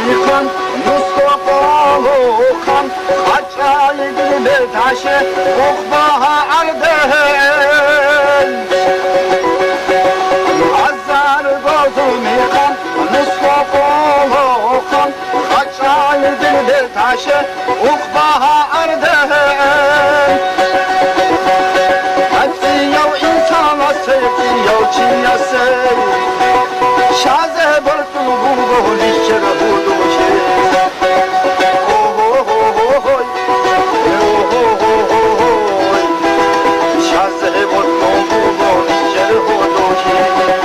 میخوان مصطفا و خان خچای دل به تاشه اخباه اردهل هزار گازو میخوان مصطفا و خان خچای دل به تاشه اخباه اردهل هفتی یو انسان هستی یو چی هستی شازه برتون بونگو لیشر بودوشه شازه برتون بونگو لیشر بودوشه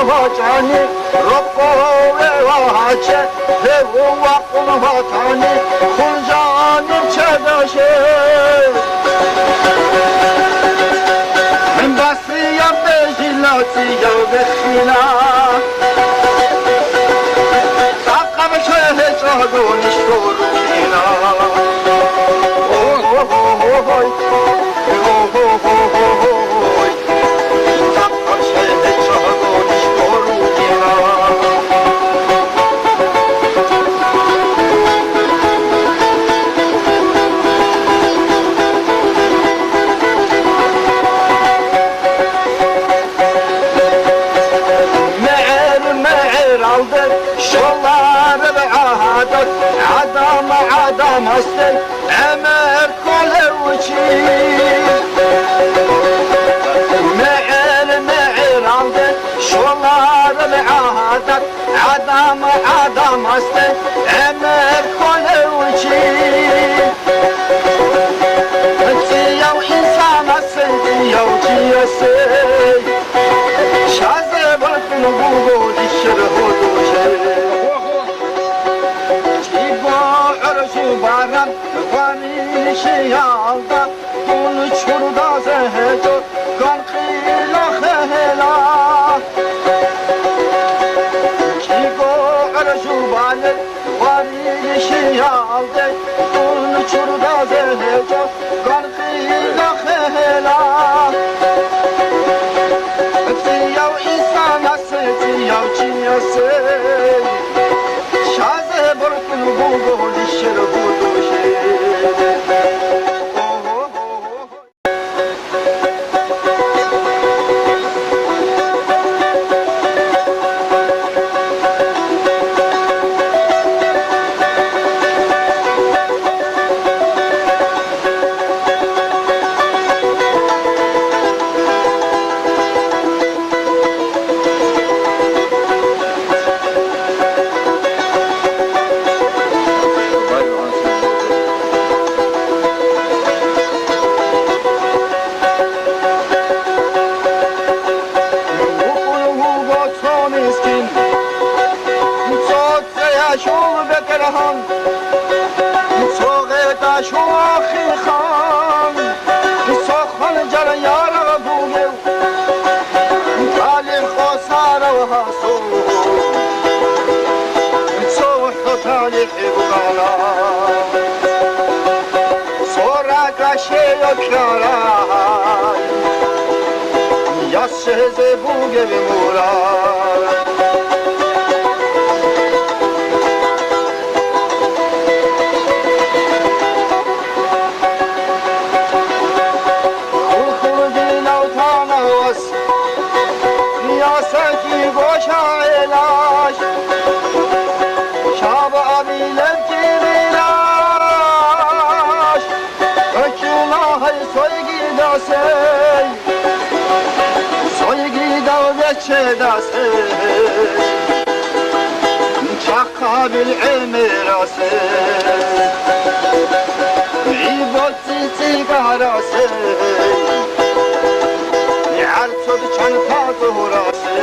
وطني ربوي وهاچه هو وقم وطني خنجاني چداشه من بسريا بجلاتي يو بخينا تقب شه جادوني شروعينا عدم هستی امر کل وچی معر آنده شولار عادت عدم هستی امر کل وچی یو انسان هستی یو چی هستی شازه برکن بودو دیشر هدوشه بارم وانی شیالدا دون چوردا زهجو کان خیلا خیلا کی گو ارجو باله وانی شیالدا دون چوردا زهجو کان خیلا خیلا یو انسان هستی یو چی هستی شازه برکن بونگو لیشر بودوشه Yasse bu gibi murar Kulkul dil avtana vas Riyaseti boşa elaş Şab abiler kirilaş Ökülahı soy gidasey چداسه چاقا بالعمراسه عیباتی سیگاراسه عرصو بچن پادوراسه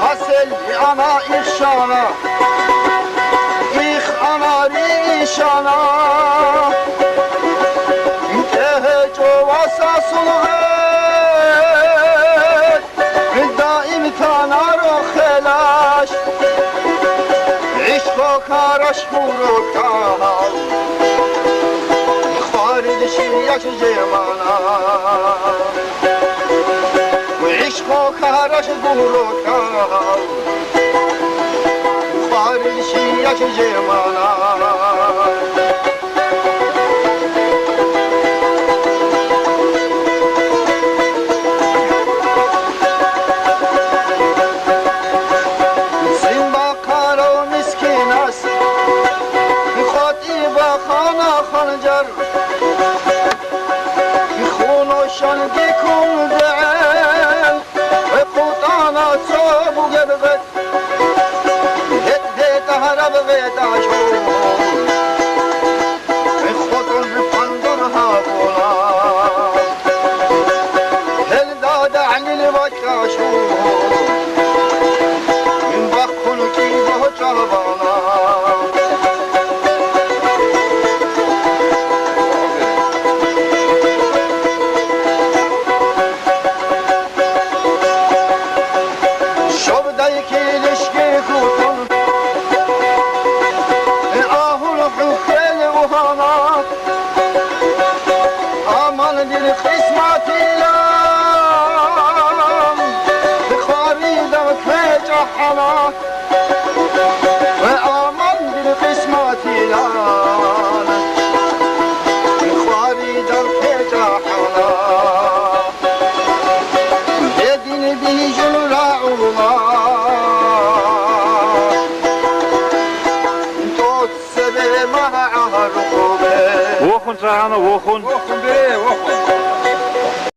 حاصل انا ایخشانا شانا که جوا اساس الغيب دائم تنار و خلاش عشق و کارش بروتان خارج شیعش جمانا و عشق و کارش بروتان خارج شیعش جمانا خنجر خونوشان گیکون دعن قوطانا صوب وقبغت هد هد هرب غيت عشور خطن فندر هاقونا هل داد عن الوكاشور من بخون كيبه جربانا قسمت لام بخاريد وكيج حنا وآمن بالقسمت لام بخاريد وكيج حنا بدين به جلعوما توت سبي مع رقوبه وخن سهانا وخن وخن بيه وخن